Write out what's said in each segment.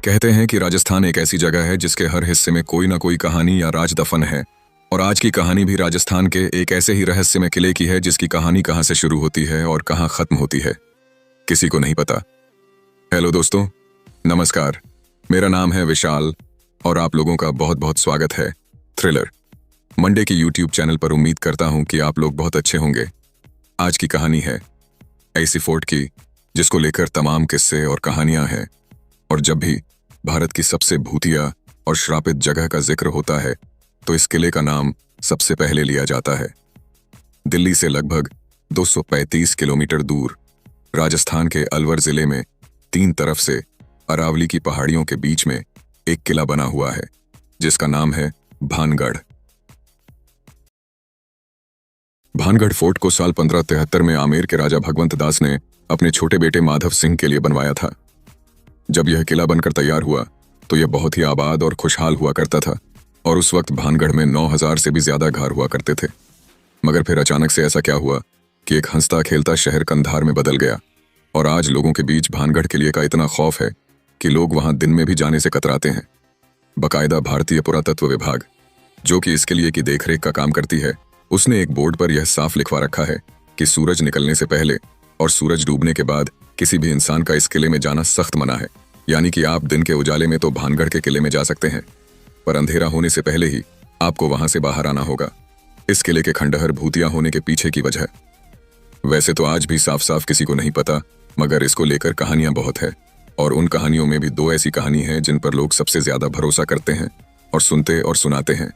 कहते हैं कि राजस्थान एक ऐसी जगह है जिसके हर हिस्से में कोई ना कोई कहानी या राज दफन है। और आज की कहानी भी राजस्थान के एक ऐसे ही रहस्यमय किले की है जिसकी कहानी कहाँ से शुरू होती है और कहाँ खत्म होती है, किसी को नहीं पता। हेलो दोस्तों, नमस्कार। मेरा नाम है विशाल और आप लोगों का बहुत बहुत स्वागत है थ्रिलर मंडे की यूट्यूब चैनल पर। उम्मीद करता हूं कि आप लोग बहुत अच्छे होंगे। आज की कहानी है ऐसी फोर्ट की जिसको लेकर तमाम किस्से और कहानियां हैं। और जब भी भारत की सबसे भूतिया और श्रापित जगह का जिक्र होता है तो इस किले का नाम सबसे पहले लिया जाता है। दिल्ली से लगभग 235 किलोमीटर दूर राजस्थान के अलवर जिले में तीन तरफ से अरावली की पहाड़ियों के बीच में एक किला बना हुआ है जिसका नाम है भानगढ़। भानगढ़ फोर्ट को साल 1573 में आमेर के राजा भगवंत दास ने अपने छोटे बेटे माधव सिंह के लिए बनवाया था। जब यह किला बनकर तैयार हुआ तो यह बहुत ही आबाद और खुशहाल हुआ करता था और उस वक्त भानगढ़ में 9000 से भी ज्यादा घर हुआ करते थे। मगर फिर अचानक से ऐसा क्या हुआ कि एक हंसता खेलता शहर कंधार में बदल गया और आज लोगों के बीच भानगढ़ किले का इतना खौफ है कि लोग वहां दिन में भी जाने से कतराते हैं। बाकायदा भारतीय पुरातत्व विभाग, जो कि इस किले की देखरेख का काम करती है, उसने एक बोर्ड पर यह साफ लिखवा रखा है कि सूरज निकलने से पहले और सूरज डूबने के बाद किसी भी इंसान का इस किले में जाना सख्त मना है। यानी कि आप दिन के उजाले में तो भानगढ़ के किले में जा सकते हैं, पर अंधेरा होने से पहले ही आपको वहां से बाहर आना होगा। इस किले के खंडहर भूतिया होने के पीछे की वजह वैसे तो आज भी साफ साफ किसी को नहीं पता, मगर इसको लेकर कहानियां बहुत है। और उन कहानियों में भी दो ऐसी कहानी है जिन पर लोग सबसे ज्यादा भरोसा करते हैं और सुनते और सुनाते हैं।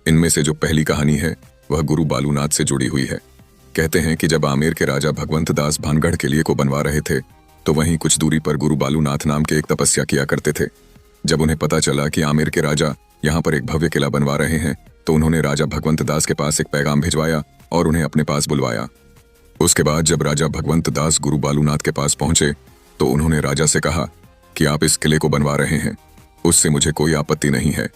इनमें से जो पहली कहानी है वह गुरु बालूनाथ से जुड़ी हुई है। कहते हैं कि जब आमेर के राजा भगवंत दास भानगढ़ किले को बनवा रहे थे तो वहीं कुछ दूरी पर गुरु बालूनाथ नाम के एक तपस्या किया करते थे। जब उन्हें पता चला कि आमेर के राजा यहाँ पर एक भव्य किला बनवा रहे हैं तो उन्होंने राजा भगवंत दास के पास एक पैगाम भिजवाया और उन्हें अपने पास बुलवाया। उसके बाद जब राजा भगवंत दास गुरु बालूनाथ के पास पहुंचे तो उन्होंने राजा से कहा कि आप इस किले को बनवा रहे हैं, उससे मुझे कोई आपत्ति नहीं है,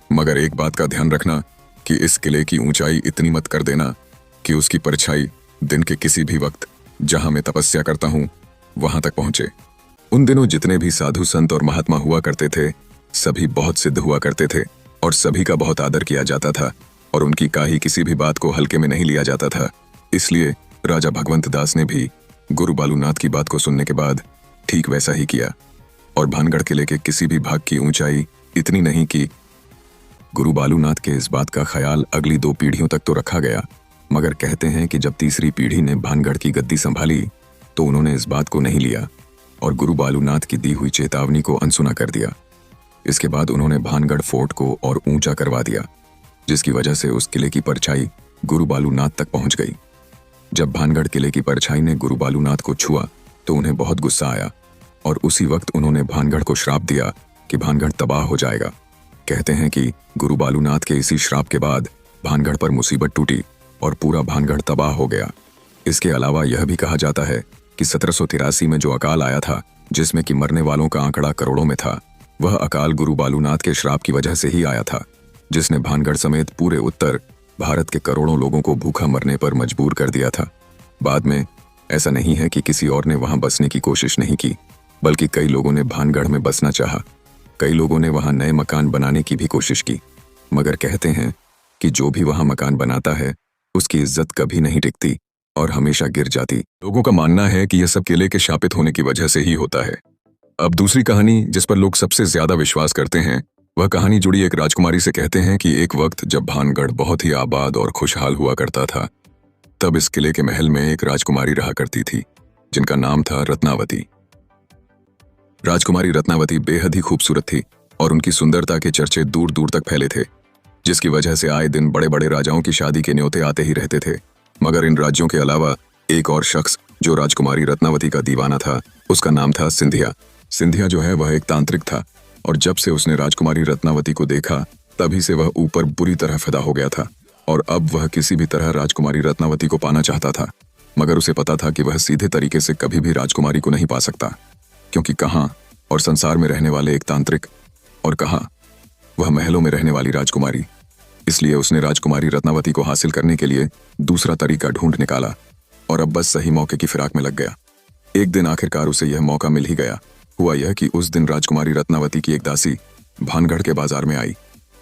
मगर एक बात का ध्यान रखना कि इस किले की ऊंचाई इतनी मत कर देना कि उसकी परछाई दिन के किसी भी वक्त जहां मैं तपस्या करता हूं वहां तक पहुंचे। उन दिनों जितने भी साधु संत और महात्मा हुआ करते थे सभी बहुत सिद्ध हुआ करते थे और सभी का बहुत आदर किया जाता था और उनकी काही किसी भी बात को हल्के में नहीं लिया जाता था। इसलिए राजा भगवंत दास ने भी गुरु बालूनाथ की बात को सुनने के बाद ठीक वैसा ही किया और भानगढ़ किले के किसी भी भाग की ऊंचाई इतनी नहीं की। गुरु बालूनाथ के इस बात का ख्याल अगली 2 पीढ़ियों तक तो रखा गया, मगर कहते हैं कि जब तीसरी पीढ़ी ने भानगढ़ की गद्दी संभाली तो उन्होंने इस बात को नहीं लिया और गुरु बालूनाथ की दी हुई चेतावनी को अनसुना कर दिया। इसके बाद उन्होंने भानगढ़ फोर्ट को और ऊंचा करवा दिया, जिसकी वजह से उस किले की परछाई गुरु बालूनाथ तक पहुंच गई। जब भानगढ़ किले की परछाई ने गुरु बालूनाथ को छुआ तो उन्हें बहुत गुस्सा आया और उसी वक्त उन्होंने भानगढ़ को श्राप दिया कि भानगढ़ तबाह हो जाएगा। कहते हैं कि गुरु बालूनाथ के इसी श्राप के बाद भानगढ़ पर मुसीबत टूटी और पूरा भानगढ़ तबाह हो गया। इसके अलावा यह भी कहा जाता है कि 1783 में जो अकाल आया था, जिसमें कि मरने वालों का आंकड़ा करोड़ों में था, वह अकाल गुरु बालूनाथ के श्राप की वजह से ही आया था, जिसने भानगढ़ समेत पूरे उत्तर भारत के करोड़ों लोगों को भूखा मरने पर मजबूर कर दिया था। बाद में ऐसा नहीं है कि किसी और ने वहां बसने की कोशिश नहीं की, बल्कि कई लोगों ने भानगढ़ में बसना चाहा। कई लोगों ने वहां नए मकान बनाने की भी कोशिश की, मगर कहते हैं कि जो भी वहां मकान बनाता है उसकी इज्जत कभी नहीं टिकती और हमेशा गिर जाती। लोगों का मानना है कि यह सब किले के शापित होने की वजह से ही होता है। अब दूसरी कहानी जिस पर लोग सबसे ज्यादा विश्वास करते हैं वह कहानी जुड़ी एक राजकुमारी से। कहते हैं कि एक वक्त जब भानगढ़ बहुत ही आबाद और खुशहाल हुआ करता था, तब इस किले के महल में एक राजकुमारी रहा करती थी जिनका नाम था रत्नावती। राजकुमारी रत्नावती बेहद ही खूबसूरत थी और उनकी सुंदरता के चर्चे दूर दूर तक फैले थे, जिसकी वजह से आए दिन बड़े बड़े राजाओं की शादी के न्योते आते ही रहते थे। मगर इन राज्यों के अलावा एक और शख्स जो राजकुमारी रत्नावती का दीवाना था, उसका नाम था सिंधिया। सिंधिया जो है वह एक तांत्रिक था और जब से उसने राजकुमारी रत्नावती को देखा तभी से वह ऊपर बुरी तरह फिदा हो गया था और अब वह किसी भी तरह राजकुमारी रत्नावती को पाना चाहता था। मगर उसे पता था कि वह सीधे तरीके से कभी भी राजकुमारी को नहीं पा सकता, क्योंकि कहाँ और संसार में रहने वाले एक तांत्रिक और कहाँ वह महलों में रहने वाली राजकुमारी। इसलिए उसने राजकुमारी रत्नावती को हासिल करने के लिए दूसरा तरीका ढूंढ निकाला और अब बस सही मौके की फिराक में लग गया। एक दिन आखिरकार उसे यह मौका मिल ही गया हुआ यह कि उस दिन राजकुमारी रत्नावती की एक दासी भानगढ़ के बाजार में आई।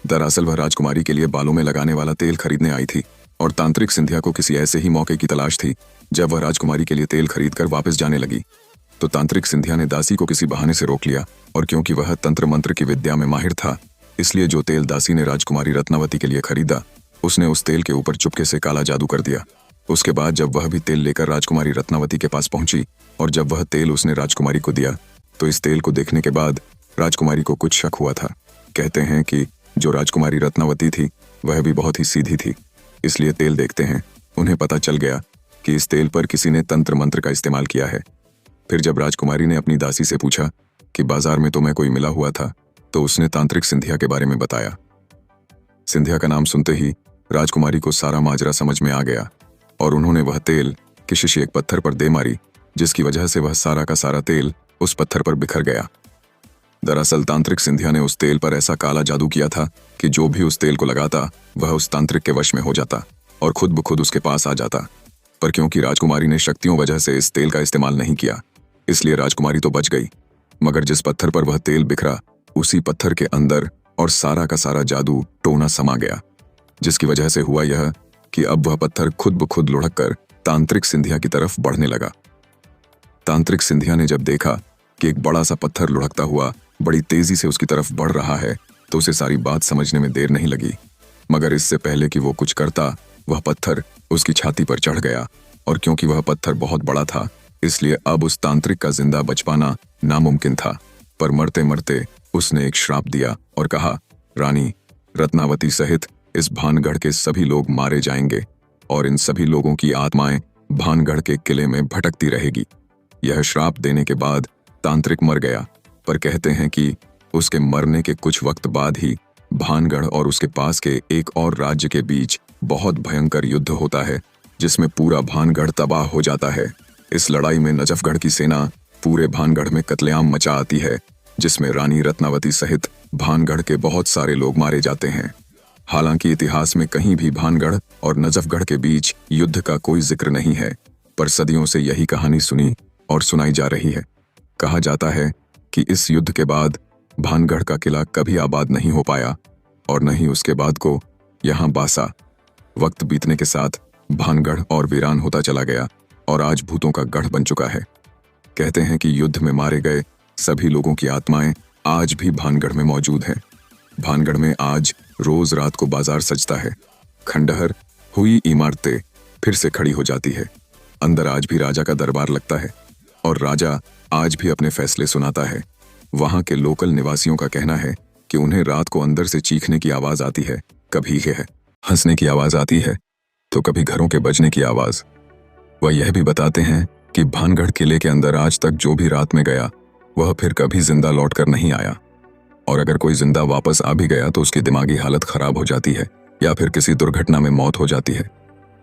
दरअसल वह राजकुमारी के लिए बालों में लगाने वाला तेल खरीदने आई थी और तांत्रिक सिंधिया को किसी ऐसे ही मौके की तलाश थी। जब वह राजकुमारी के लिए तेल खरीदकर वापस जाने लगी तो तांत्रिक सिंधिया ने दासी को किसी बहाने से रोक लिया, और क्योंकि वह तंत्र मंत्र की विद्या में माहिर था, इसलिए जो तेल दासी ने राजकुमारी रत्नावती के लिए खरीदा, उसने उस तेल के ऊपर चुपके से काला जादू कर दिया। उसके बाद जब वह भी तेल लेकर राजकुमारी रत्नावती के पास पहुंची और जब वह तेल उसने राजकुमारी को दिया तो इस तेल को देखने के बाद राजकुमारी को कुछ शक हुआ था। कहते हैं कि जो राजकुमारी रत्नावती थी वह भी बहुत ही सीधी थी, इसलिए तेल देखते हैं उन्हें पता चल गया कि इस तेल पर किसी ने तंत्र मंत्र का इस्तेमाल किया है। फिर जब राजकुमारी ने अपनी दासी से पूछा कि बाजार में तुम्हें कोई मिला हुआ था, तो उसने तांत्रिक सिंधिया के बारे में बताया। सिंधिया का नाम सुनते ही राजकुमारी को सारा माजरा समझ में आ गया और उन्होंने वह तेल की शीशी एक पत्थर पर दे मारी, जिसकी वजह से वह सारा का सारा तेल उस पत्थर पर बिखर गया। दरअसल तांत्रिक सिंधिया ने उस तेल पर ऐसा काला जादू किया था कि जो भी उस तेल को लगाता वह उस तांत्रिक के वश में हो जाता और खुद ब खुद उसके पास आ जाता। पर क्योंकि राजकुमारी ने शक्तियों वजह से इस तेल का इस्तेमाल नहीं किया, इसलिए राजकुमारी तो बच गई, मगर जिस पत्थर पर वह तेल बिखरा उसी पत्थर के अंदर और सारा का सारा जादू टोना समा गया, जिसकी वजह से हुआ यह कि अब वह पत्थर खुद ब खुद लुढ़क कर तांत्रिक सिंधिया की तरफ बढ़ने लगा। तांत्रिक सिंधिया ने जब देखा कि एक बड़ा सा पत्थर लुढ़कता हुआ बड़ी तेजी से उसकी तरफ बढ़ रहा है तो उसे सारी बात समझने में देर नहीं लगी, मगर इससे पहले कि वो कुछ करता वह पत्थर उसकी छाती पर चढ़ गया, और क्योंकि वह पत्थर बहुत बड़ा था इसलिए अब उस तांत्रिक का जिंदा बच पाना नामुमकिन था। पर मरते मरते उसने एक श्राप दिया और कहा, रानी रत्नावती सहित इस भानगढ़ के सभी लोग मारे जाएंगे और इन सभी लोगों की आत्माएं भानगढ़ के किले में भटकती रहेगी। यह श्राप देने के बाद तांत्रिक मर गया, पर कहते हैं कि उसके मरने के कुछ वक्त बाद ही भानगढ़ और उसके पास के एक और राज्य के बीच बहुत भयंकर युद्ध होता है, जिसमें पूरा भानगढ़ तबाह हो जाता है। इस लड़ाई में नजफगढ़ की सेना पूरे भानगढ़ में कत्लेआम मचा आती है, जिसमें रानी रत्नावती सहित भानगढ़ के बहुत सारे लोग मारे जाते हैं। हालांकि इतिहास में कहीं भी भानगढ़ और नजफगढ़ के बीच युद्ध का कोई जिक्र नहीं है, पर सदियों से यही कहानी सुनी और सुनाई जा रही है। कहा जाता है कि इस युद्ध के बाद भानगढ़ का किला कभी आबाद नहीं हो पाया और न ही उसके बाद को यहाँ बासा। वक्त बीतने के साथ भानगढ़ और वीरान होता चला गया और आज भूतों का गढ़ बन चुका है। कहते हैं कि युद्ध में मारे गए सभी लोगों की आत्माएं आज भी भानगढ़ में मौजूद हैं। भानगढ़ में आज रोज रात को बाजार सजता है, खंडहर हुई इमारतें फिर से खड़ी हो जाती है। अंदर आज भी राजा का दरबार लगता है और राजा आज भी अपने फैसले सुनाता है। वहां के लोकल निवासियों का कहना है कि उन्हें रात को अंदर से चीखने की आवाज आती है, कभी है हंसने की आवाज आती है तो कभी घरों के बजने की आवाज। वह यह भी बताते हैं कि भानगढ़ किले के अंदर आज तक जो भी रात में गया वह फिर कभी जिंदा लौट कर नहीं आया, और अगर कोई जिंदा वापस आ भी गया तो उसकी दिमागी हालत खराब हो जाती है या फिर किसी दुर्घटना में मौत हो जाती है।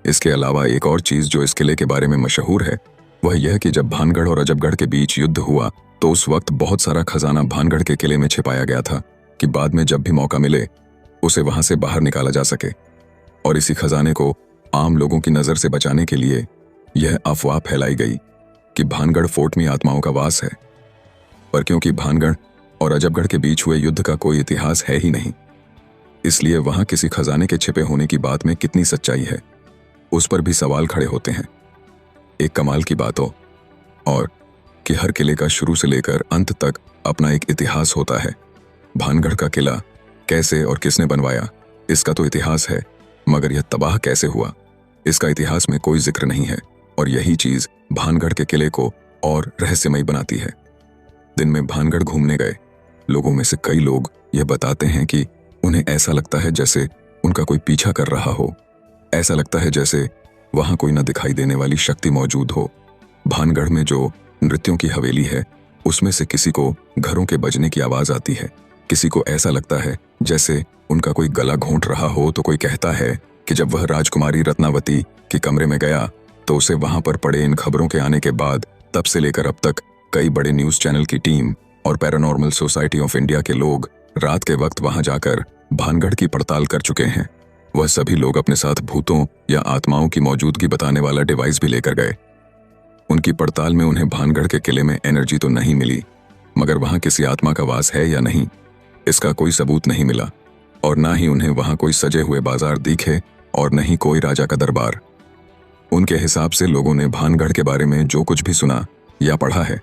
इसके अलावा एक और चीज जो इस किले के बारे में मशहूर है वह यह कि जब भानगढ़ और अजबगढ़ के बीच युद्ध हुआ तो उस वक्त बहुत सारा खजाना भानगढ़ के किले में छिपाया गया था कि बाद में जब भी मौका मिले उसे वहां से बाहर निकाला जा सके। और इसी खजाने को आम लोगों की नजर से बचाने के लिए यह अफवाह फैलाई गई कि भानगढ़ फोर्ट में आत्माओं का वास है। पर क्योंकि भानगढ़ और अजबगढ़ के बीच हुए युद्ध का कोई इतिहास है ही नहीं, इसलिए वहां किसी खजाने के छिपे होने की बात में कितनी सच्चाई है उस पर भी सवाल खड़े होते हैं। एक कमाल की बात हो और कि हर किले का शुरू से लेकर अंत तक अपना एक इतिहास होता है। भानगढ़ का किला कैसे और किसने बनवाया इसका तो इतिहास है, मगर यह तबाह कैसे हुआ इसका इतिहास में कोई जिक्र नहीं है, और यही चीज भानगढ़ के किले को और रहस्यमयी बनाती है। दिन में भानगढ़ घूमने गए लोगों में से कई लोग यह बताते हैं कि उन्हें ऐसा लगता है जैसे उनका कोई पीछा कर रहा हो, ऐसा लगता है जैसे वहां कोई न दिखाई देने वाली शक्ति मौजूद हो। भानगढ़ में जो नृत्यों की हवेली है उसमें से किसी को घरों के बजने की आवाज आती है, किसी को ऐसा लगता है जैसे उनका कोई गला घोंट रहा हो, तो कोई कहता है कि जब वह राजकुमारी रत्नावती के कमरे में गया तो उसे वहां पर पड़े इन खबरों के आने के बाद तब से लेकर अब तक कई बड़े न्यूज चैनल की टीम और पैरानॉर्मल सोसाइटी ऑफ इंडिया के लोग रात के वक्त वहां जाकर भानगढ़ की पड़ताल कर चुके हैं। वह सभी लोग अपने साथ भूतों या आत्माओं की मौजूदगी बताने वाला डिवाइस भी लेकर गए। उनकी पड़ताल में उन्हें भानगढ़ के किले में एनर्जी तो नहीं मिली, मगर वहां किसी आत्मा का वास है या नहीं, इसका कोई सबूत नहीं मिला, और ना ही उन्हें वहां कोई सजे हुए बाजार दिखे और न ही कोई राजा का दरबार। उनके हिसाब से लोगों ने भानगढ़ के बारे में जो कुछ भी सुना या पढ़ा है,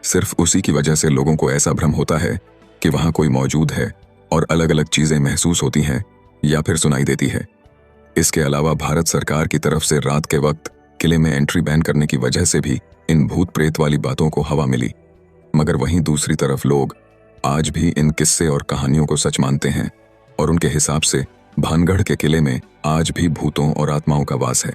सिर्फ उसी की वजह से लोगों को ऐसा भ्रम होता है कि वहां कोई मौजूद है और अलग अलग चीजें महसूस होती हैं या फिर सुनाई देती है। इसके अलावा भारत सरकार की तरफ से रात के वक्त किले में एंट्री बैन करने की वजह से भी इन भूत प्रेत वाली बातों को हवा मिली। मगर वहीं दूसरी तरफ लोग आज भी इन किस्से और कहानियों को सच मानते हैं और उनके हिसाब से भानगढ़ के किले में आज भी भूतों और आत्माओं का वास है।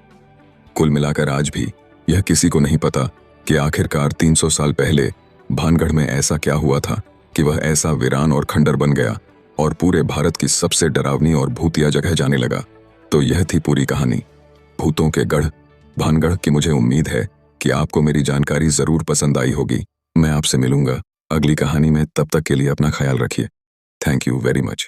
कुल मिलाकर आज भी यह किसी को नहीं पता कि आखिरकार 300 साल पहले भानगढ़ में ऐसा क्या हुआ था कि वह ऐसा वीरान और खंडर बन गया और पूरे भारत की सबसे डरावनी और भूतिया जगह जाने लगा। तो यह थी पूरी कहानी भूतों के गढ़ भानगढ़ की। मुझे उम्मीद है कि आपको मेरी जानकारी जरूर पसंद आई होगी। मैं आपसे मिलूंगा अगली कहानी में, तब तक के लिए अपना ख्याल रखिए। Thank you very much.